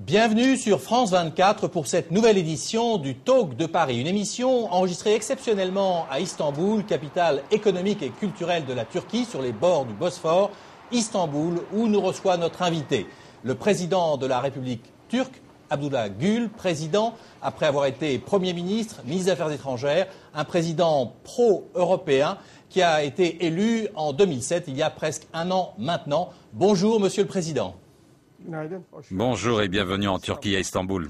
Bienvenue sur France 24 pour cette nouvelle édition du Talk de Paris. Une émission enregistrée exceptionnellement à Istanbul, capitale économique et culturelle de la Turquie, sur les bords du Bosphore, Istanbul, où nous reçoit notre invité, le président de la République turque, Abdullah Gül, président, après avoir été Premier ministre, ministre des Affaires étrangères, un président pro-européen qui a été élu en 2007, il y a presque un an maintenant. Bonjour, Monsieur le Président. Bonjour et bienvenue en Turquie, à Istanbul.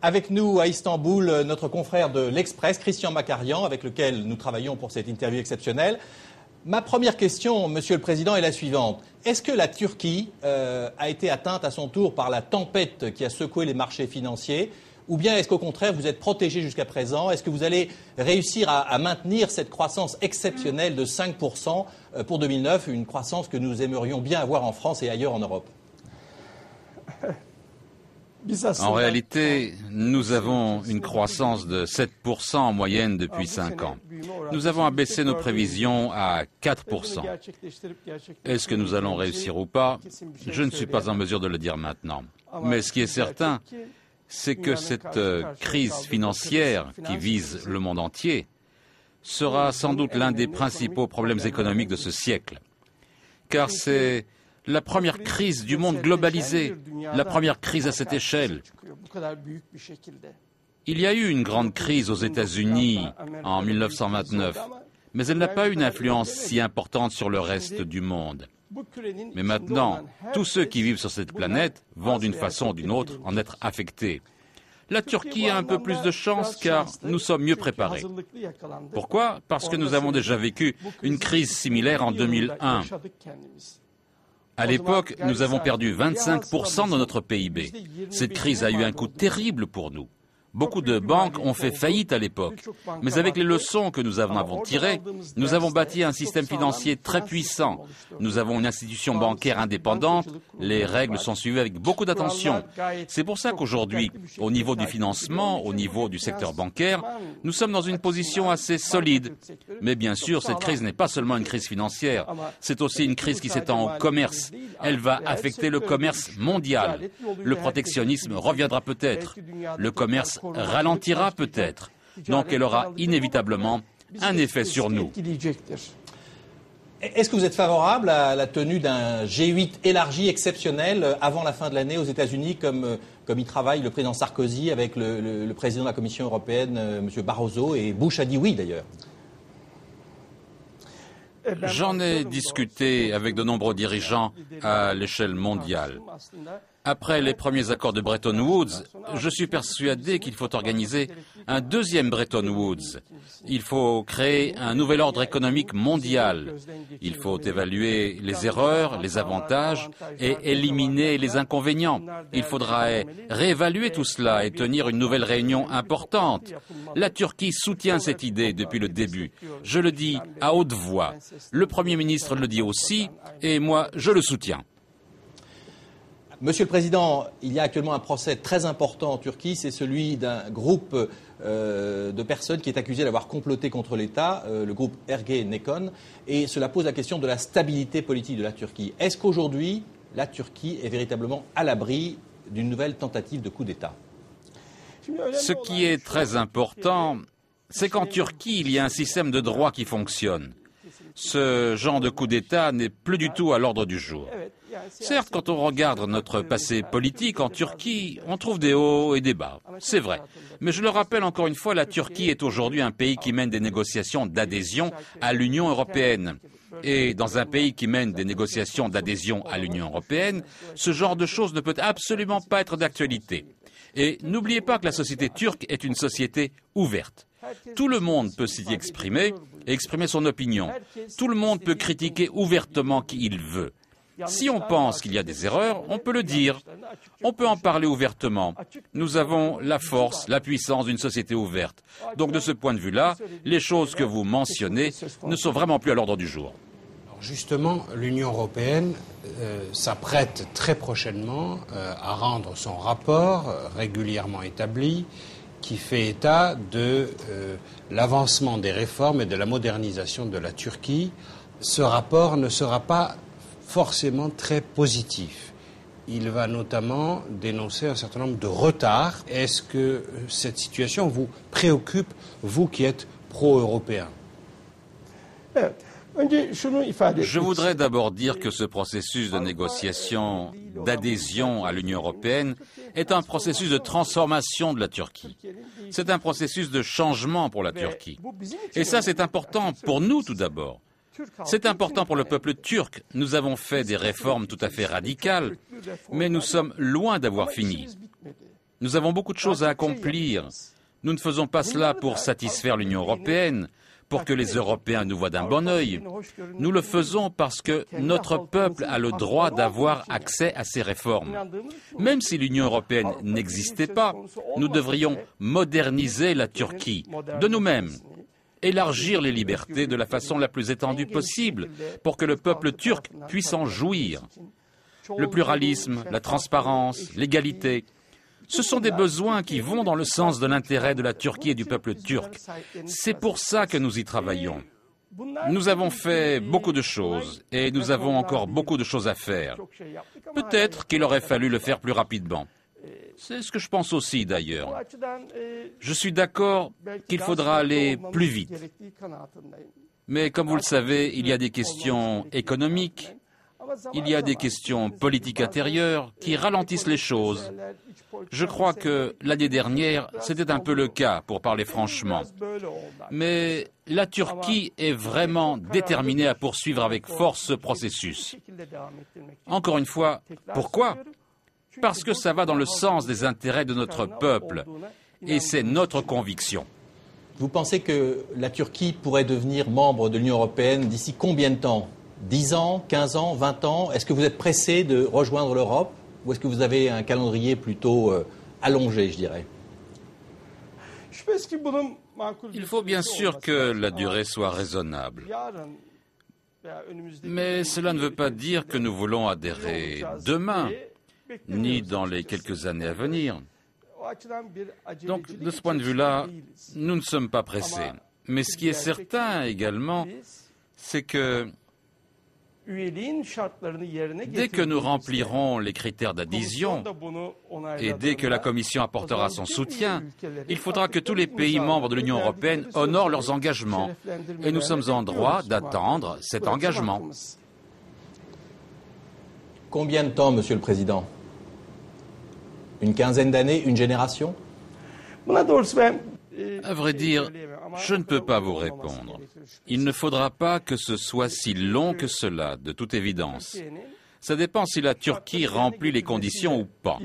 Avec nous à Istanbul, notre confrère de l'Express, Christian Makarian, avec lequel nous travaillons pour cette interview exceptionnelle. Ma première question, Monsieur le Président, est la suivante. Est-ce que la Turquie a été atteinte à son tour par la tempête qui a secoué les marchés financiers? Ou bien est-ce qu'au contraire, vous êtes protégé jusqu'à présent? Est-ce que vous allez réussir à maintenir cette croissance exceptionnelle de 5% pour 2009, une croissance que nous aimerions bien avoir en France et ailleurs en Europe? En réalité, nous avons une croissance de 7% en moyenne depuis 5 ans. Nous avons abaissé nos prévisions à 4%. Est-ce que nous allons réussir ou pas? Je ne suis pas en mesure de le dire maintenant. Mais ce qui est certain, c'est que cette crise financière qui vise le monde entier sera sans doute l'un des principaux problèmes économiques de ce siècle. Car c'est la première crise du monde globalisé, la première crise à cette échelle. Il y a eu une grande crise aux États-Unis en 1929, mais elle n'a pas eu une influence si importante sur le reste du monde. Mais maintenant, tous ceux qui vivent sur cette planète vont d'une façon ou d'une autre en être affectés. La Turquie a un peu plus de chance car nous sommes mieux préparés. Pourquoi? Parce que nous avons déjà vécu une crise similaire en 2001. À l'époque, nous avons perdu 25% de notre PIB. Cette crise a eu un coût terrible pour nous. Beaucoup de banques ont fait faillite à l'époque. Mais avec les leçons que nous en avons tirées, nous avons bâti un système financier très puissant. Nous avons une institution bancaire indépendante. Les règles sont suivies avec beaucoup d'attention. C'est pour ça qu'aujourd'hui, au niveau du financement, au niveau du secteur bancaire, nous sommes dans une position assez solide. Mais bien sûr, cette crise n'est pas seulement une crise financière. C'est aussi une crise qui s'étend au commerce. Elle va affecter le commerce mondial. Le protectionnisme reviendra peut-être. Le commerce ralentira peut-être. Donc elle aura inévitablement un effet sur nous. Est-ce que vous êtes favorable à la tenue d'un G8 élargi exceptionnel avant la fin de l'année aux États-Unis, comme y travaille le président Sarkozy avec le président de la Commission européenne, M. Barroso, et Bush a dit oui d'ailleurs? J'en ai discuté avec de nombreux dirigeants à l'échelle mondiale. Après les premiers accords de Bretton Woods, je suis persuadé qu'il faut organiser un deuxième Bretton Woods. Il faut créer un nouvel ordre économique mondial. Il faut évaluer les erreurs, les avantages et éliminer les inconvénients. Il faudra réévaluer tout cela et tenir une nouvelle réunion importante. La Turquie soutient cette idée depuis le début. Je le dis à haute voix. Le Premier ministre le dit aussi et moi, je le soutiens. Monsieur le Président, il y a actuellement un procès très important en Turquie, c'est celui d'un groupe de personnes qui est accusé d'avoir comploté contre l'État, le groupe Ergenekon, et cela pose la question de la stabilité politique de la Turquie. Est-ce qu'aujourd'hui, la Turquie est véritablement à l'abri d'une nouvelle tentative de coup d'État? Ce qui est très important, c'est qu'en Turquie, il y a un système de droit qui fonctionne. Ce genre de coup d'État n'est plus du tout à l'ordre du jour. Certes, quand on regarde notre passé politique en Turquie, on trouve des hauts et des bas. C'est vrai. Mais je le rappelle encore une fois, la Turquie est aujourd'hui un pays qui mène des négociations d'adhésion à l'Union européenne. Et dans un pays qui mène des négociations d'adhésion à l'Union européenne, ce genre de choses ne peut absolument pas être d'actualité. Et n'oubliez pas que la société turque est une société ouverte. Tout le monde peut s'y exprimer et exprimer son opinion. Tout le monde peut critiquer ouvertement qui il veut. Si on pense qu'il y a des erreurs, on peut le dire. On peut en parler ouvertement. Nous avons la force, la puissance d'une société ouverte. Donc de ce point de vue-là, les choses que vous mentionnez ne sont vraiment plus à l'ordre du jour. Alors justement, l'Union européenne s'apprête très prochainement à rendre son rapport régulièrement établi qui fait état de l'avancement des réformes et de la modernisation de la Turquie. Ce rapport ne sera pas forcément très positif. il va notamment dénoncer un certain nombre de retards. Est-ce que cette situation vous préoccupe, vous qui êtes pro-européen ? Je voudrais d'abord dire que ce processus de négociation, d'adhésion à l'Union européenne, est un processus de transformation de la Turquie. C'est un processus de changement pour la Turquie. Et ça, c'est important pour nous tout d'abord. C'est important pour le peuple turc. Nous avons fait des réformes tout à fait radicales, mais nous sommes loin d'avoir fini. Nous avons beaucoup de choses à accomplir. Nous ne faisons pas cela pour satisfaire l'Union européenne, pour que les Européens nous voient d'un bon œil. Nous le faisons parce que notre peuple a le droit d'avoir accès à ces réformes. Même si l'Union européenne n'existait pas, nous devrions moderniser la Turquie de nous-mêmes, élargir les libertés de la façon la plus étendue possible pour que le peuple turc puisse en jouir. Le pluralisme, la transparence, l'égalité, ce sont des besoins qui vont dans le sens de l'intérêt de la Turquie et du peuple turc. C'est pour ça que nous y travaillons. Nous avons fait beaucoup de choses et nous avons encore beaucoup de choses à faire. Peut-être qu'il aurait fallu le faire plus rapidement. C'est ce que je pense aussi d'ailleurs. Je suis d'accord qu'il faudra aller plus vite. Mais comme vous le savez, il y a des questions économiques, il y a des questions politiques intérieures qui ralentissent les choses. Je crois que l'année dernière, c'était un peu le cas, pour parler franchement. Mais la Turquie est vraiment déterminée à poursuivre avec force ce processus. Encore une fois, pourquoi ? Parce que ça va dans le sens des intérêts de notre peuple. Et c'est notre conviction. Vous pensez que la Turquie pourrait devenir membre de l'Union européenne d'ici combien de temps ? 10 ans, 15 ans, 20 ans ? Est-ce que vous êtes pressé de rejoindre l'Europe ? Ou est-ce que vous avez un calendrier plutôt allongé, je dirais ? Il faut bien sûr que la durée soit raisonnable. Mais cela ne veut pas dire que nous voulons adhérer demain, ni dans les quelques années à venir. Donc, de ce point de vue-là, nous ne sommes pas pressés. Mais ce qui est certain également, c'est que dès que nous remplirons les critères d'adhésion et dès que la Commission apportera son soutien, il faudra que tous les pays membres de l'Union européenne honorent leurs engagements. Et nous sommes en droit d'attendre cet engagement. Combien de temps, Monsieur le Président ? Une quinzaine d'années, une génération ? À vrai dire, je ne peux pas vous répondre. Il ne faudra pas que ce soit si long que cela, de toute évidence. Ça dépend si la Turquie remplit les conditions ou pas.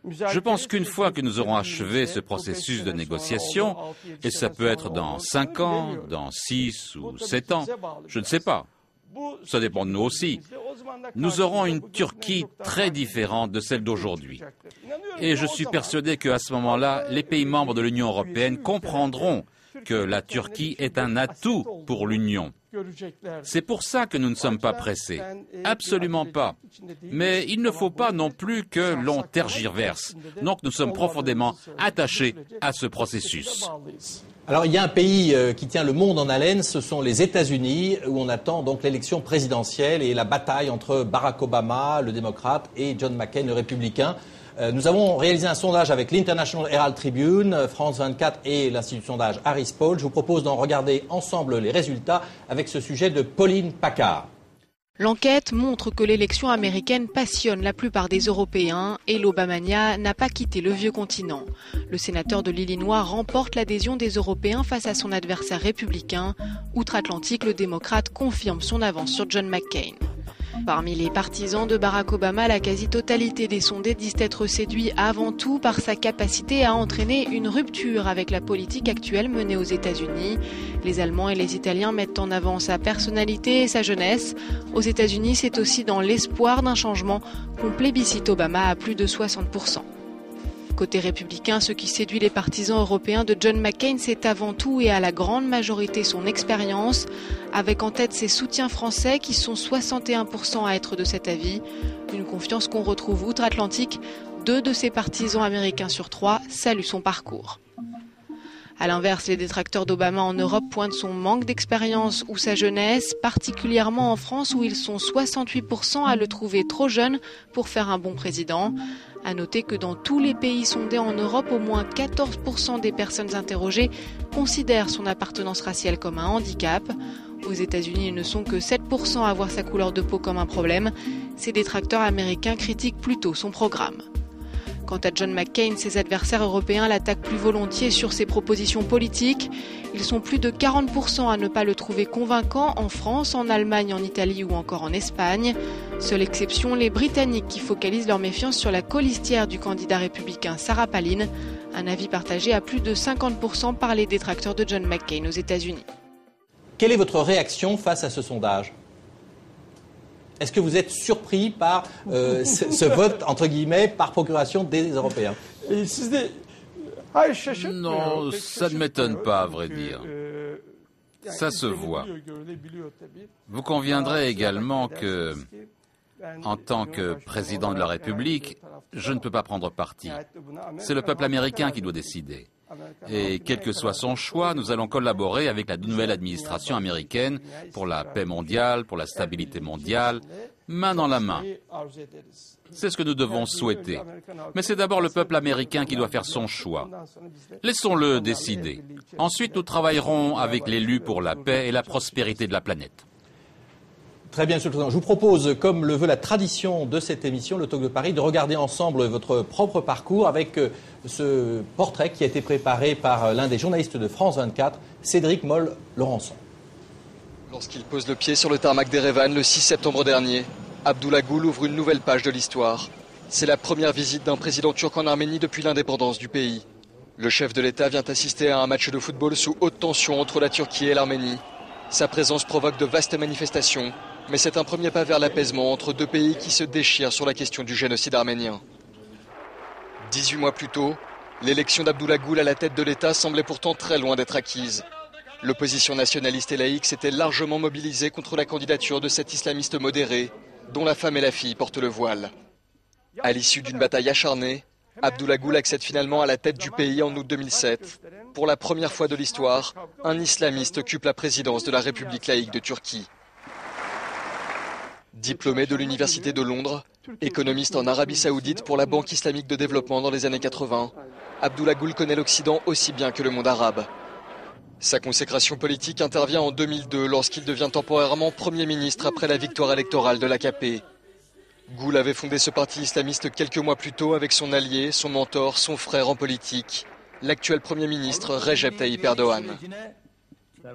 Je pense qu'une fois que nous aurons achevé ce processus de négociation, et ça peut être dans 5 ans, dans 6 ou 7 ans, je ne sais pas. Ça dépend de nous aussi. Nous aurons une Turquie très différente de celle d'aujourd'hui. Et je suis persuadé qu'à ce moment-là, les pays membres de l'Union européenne comprendront que la Turquie est un atout pour l'Union. C'est pour ça que nous ne sommes pas pressés. Absolument pas. Mais il ne faut pas non plus que l'on tergiverse. Donc nous sommes profondément attachés à ce processus. Alors, il y a un pays qui tient le monde en haleine, ce sont les États-Unis, où on attend donc l'élection présidentielle et la bataille entre Barack Obama, le démocrate, et John McCain, le républicain. Nous avons réalisé un sondage avec l'International Herald Tribune, France 24 et l'Institut de sondage Harris Poll. Je vous propose d'en regarder ensemble les résultats avec ce sujet de Pauline Paccard. L'enquête montre que l'élection américaine passionne la plupart des Européens et l'Obamania n'a pas quitté le vieux continent. Le sénateur de l'Illinois remporte l'adhésion des Européens face à son adversaire républicain. Outre-Atlantique, le démocrate confirme son avance sur John McCain. Parmi les partisans de Barack Obama, la quasi-totalité des sondés disent être séduits avant tout par sa capacité à entraîner une rupture avec la politique actuelle menée aux États-Unis. Les Allemands et les Italiens mettent en avant sa personnalité et sa jeunesse. Aux États-Unis, c'est aussi dans l'espoir d'un changement qu'on plébiscite Obama à plus de 60%. Côté républicain, ce qui séduit les partisans européens de John McCain, c'est avant tout et à la grande majorité son expérience, avec en tête ses soutiens français qui sont 61% à être de cet avis. Une confiance qu'on retrouve outre-Atlantique. 2 de ses partisans américains sur 3 saluent son parcours. A l'inverse, les détracteurs d'Obama en Europe pointent son manque d'expérience ou sa jeunesse, particulièrement en France où ils sont 68% à le trouver trop jeune pour faire un bon président. À noter que dans tous les pays sondés en Europe, au moins 14% des personnes interrogées considèrent son appartenance raciale comme un handicap. Aux États-Unis, ils ne sont que 7% à voir sa couleur de peau comme un problème. Ces détracteurs américains critiquent plutôt son programme. Quant à John McCain, ses adversaires européens l'attaquent plus volontiers sur ses propositions politiques. Ils sont plus de 40% à ne pas le trouver convaincant en France, en Allemagne, en Italie ou encore en Espagne. Seule exception, les Britanniques qui focalisent leur méfiance sur la colistière du candidat républicain Sarah Palin. Un avis partagé à plus de 50% par les détracteurs de John McCain aux États-Unis. Quelle est votre réaction face à ce sondage ? Est-ce que vous êtes surpris par ce vote, entre guillemets, par procuration des Européens ? Non, ça ne m'étonne pas, à vrai dire. Ça se voit. Vous conviendrez également que, en tant que président de la République, je ne peux pas prendre parti. C'est le peuple américain qui doit décider. Et quel que soit son choix, nous allons collaborer avec la nouvelle administration américaine pour la paix mondiale, pour la stabilité mondiale, main dans la main. C'est ce que nous devons souhaiter. Mais c'est d'abord le peuple américain qui doit faire son choix. Laissons-le décider. Ensuite, nous travaillerons avec l'élu pour la paix et la prospérité de la planète. Très bien, Monsieur le Président. Je vous propose, comme le veut la tradition de cette émission, le Talk de Paris, de regarder ensemble votre propre parcours avec ce portrait qui a été préparé par l'un des journalistes de France 24, Cédric Moll-Laurençon. Lorsqu'il pose le pied sur le tarmac d'Erevan le 6 septembre dernier, Abdullah Gül ouvre une nouvelle page de l'histoire. C'est la première visite d'un président turc en Arménie depuis l'indépendance du pays. Le chef de l'État vient assister à un match de football sous haute tension entre la Turquie et l'Arménie. Sa présence provoque de vastes manifestations, mais c'est un premier pas vers l'apaisement entre deux pays qui se déchirent sur la question du génocide arménien. 18 mois plus tôt, l'élection d'Abdullah Gül à la tête de l'État semblait pourtant très loin d'être acquise. L'opposition nationaliste et laïque s'était largement mobilisée contre la candidature de cet islamiste modéré, dont la femme et la fille portent le voile. À l'issue d'une bataille acharnée, Abdullah Gül accède finalement à la tête du pays en août 2007. Pour la première fois de l'histoire, un islamiste occupe la présidence de la République laïque de Turquie. Diplômé de l'Université de Londres, économiste en Arabie Saoudite pour la Banque islamique de développement dans les années 80, Abdullah Gül connaît l'Occident aussi bien que le monde arabe. Sa consécration politique intervient en 2002 lorsqu'il devient temporairement Premier ministre après la victoire électorale de l'AKP. Gül avait fondé ce parti islamiste quelques mois plus tôt avec son allié, son mentor, son frère en politique, l'actuel Premier ministre Recep Tayyip Erdoğan.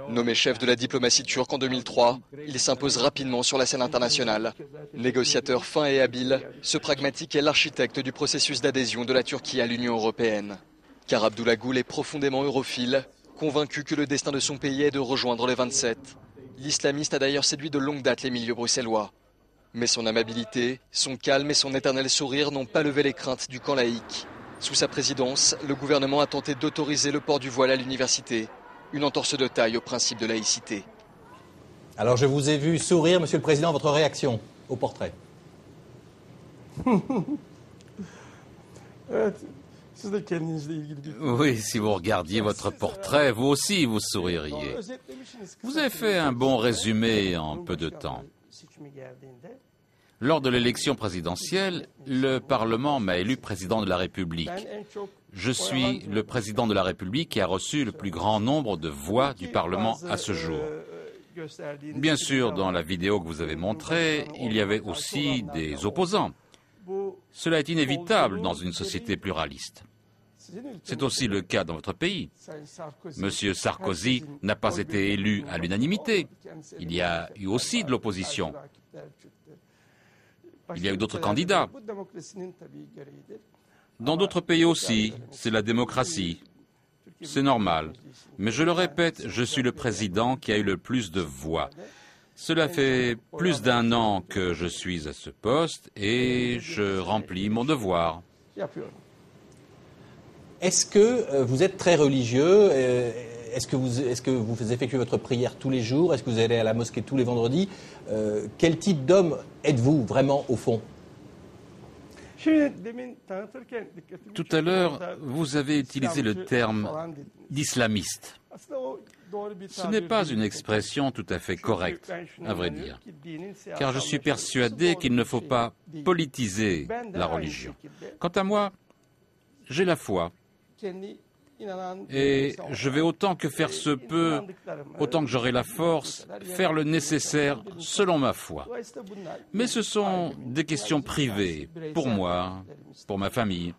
Nommé chef de la diplomatie turque en 2003, il s'impose rapidement sur la scène internationale. Négociateur fin et habile, ce pragmatique est l'architecte du processus d'adhésion de la Turquie à l'Union européenne. Car Abdullah Gül est profondément europhile, convaincu que le destin de son pays est de rejoindre les 27. L'islamiste a d'ailleurs séduit de longue date les milieux bruxellois. Mais son amabilité, son calme et son éternel sourire n'ont pas levé les craintes du camp laïque. Sous sa présidence, le gouvernement a tenté d'autoriser le port du voile à l'université. Une entorse de taille au principe de laïcité. Alors je vous ai vu sourire, Monsieur le Président, votre réaction au portrait. Oui, si vous regardiez votre portrait, vous aussi vous souririez. Vous avez fait un bon résumé en peu de temps. Lors de l'élection présidentielle, le Parlement m'a élu président de la République. Je suis le président de la République qui a reçu le plus grand nombre de voix du Parlement à ce jour. Bien sûr, dans la vidéo que vous avez montrée, il y avait aussi des opposants. Cela est inévitable dans une société pluraliste. C'est aussi le cas dans votre pays. Monsieur Sarkozy n'a pas été élu à l'unanimité. Il y a eu aussi de l'opposition. Il y a eu d'autres candidats. Dans d'autres pays aussi, c'est la démocratie. C'est normal. Mais je le répète, je suis le président qui a eu le plus de voix. Cela fait plus d'1 an que je suis à ce poste et je remplis mon devoir. Est-ce que vous êtes très religieux ? Est-ce que vous effectuez votre prière tous les jours ? Est-ce que vous allez à la mosquée tous les vendredis ? Quel type d'homme êtes-vous vraiment au fond ? Tout à l'heure, vous avez utilisé le terme d'islamiste. Ce n'est pas une expression tout à fait correcte, à vrai dire, car je suis persuadé qu'il ne faut pas politiser la religion. Quant à moi, j'ai la foi. Et je vais autant que faire se peut, autant que j'aurai la force, faire le nécessaire selon ma foi. Mais ce sont des questions privées, pour moi, pour ma famille.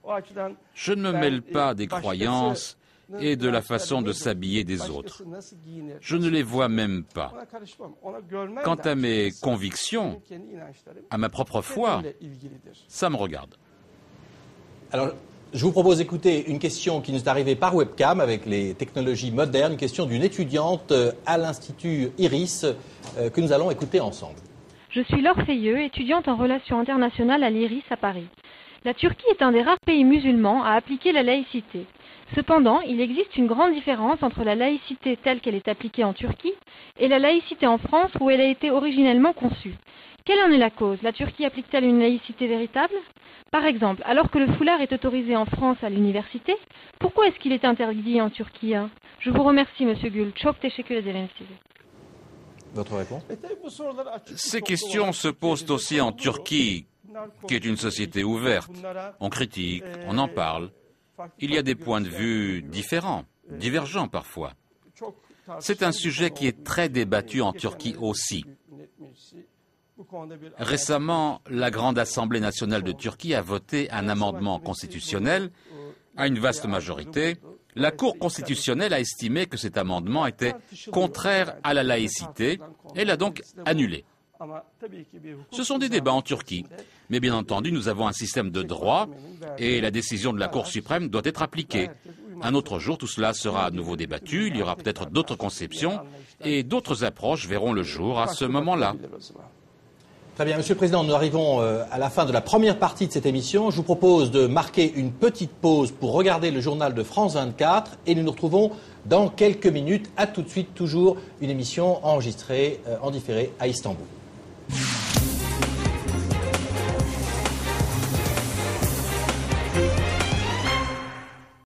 Je ne me mêle pas des croyances et de la façon de s'habiller des autres. Je ne les vois même pas. Quant à mes convictions, à ma propre foi, ça me regarde. Alors, je vous propose d'écouter une question qui nous est arrivée par webcam avec les technologies modernes, une question d'une étudiante à l'Institut Iris que nous allons écouter ensemble. Je suis Laure Feilleux, étudiante en relations internationales à l'Iris à Paris. La Turquie est un des rares pays musulmans à appliquer la laïcité. Cependant, il existe une grande différence entre la laïcité telle qu'elle est appliquée en Turquie et la laïcité en France où elle a été originellement conçue. Quelle en est la cause? La Turquie applique-t-elle une laïcité véritable? Par exemple, alors que le foulard est autorisé en France à l'université, pourquoi est-ce qu'il est interdit en Turquie? Je vous remercie, Monsieur Gül. Çok teşekkür ederim size. Votre réponse? Ces questions se posent aussi en Turquie, qui est une société ouverte. On critique, on en parle. Il y a des points de vue différents, divergents parfois. C'est un sujet qui est très débattu en Turquie aussi. Récemment, la Grande Assemblée nationale de Turquie a voté un amendement constitutionnel à une vaste majorité. La Cour constitutionnelle a estimé que cet amendement était contraire à la laïcité et l'a donc annulé. Ce sont des débats en Turquie, mais bien entendu, nous avons un système de droit et la décision de la Cour suprême doit être appliquée. Un autre jour, tout cela sera à nouveau débattu, il y aura peut-être d'autres conceptions et d'autres approches verront le jour à ce moment-là. Très bien, Monsieur le Président, nous arrivons à la fin de la première partie de cette émission. Je vous propose de marquer une petite pause pour regarder le journal de France 24 et nous nous retrouvons dans quelques minutes. À tout de suite, toujours une émission enregistrée en différé à Istanbul.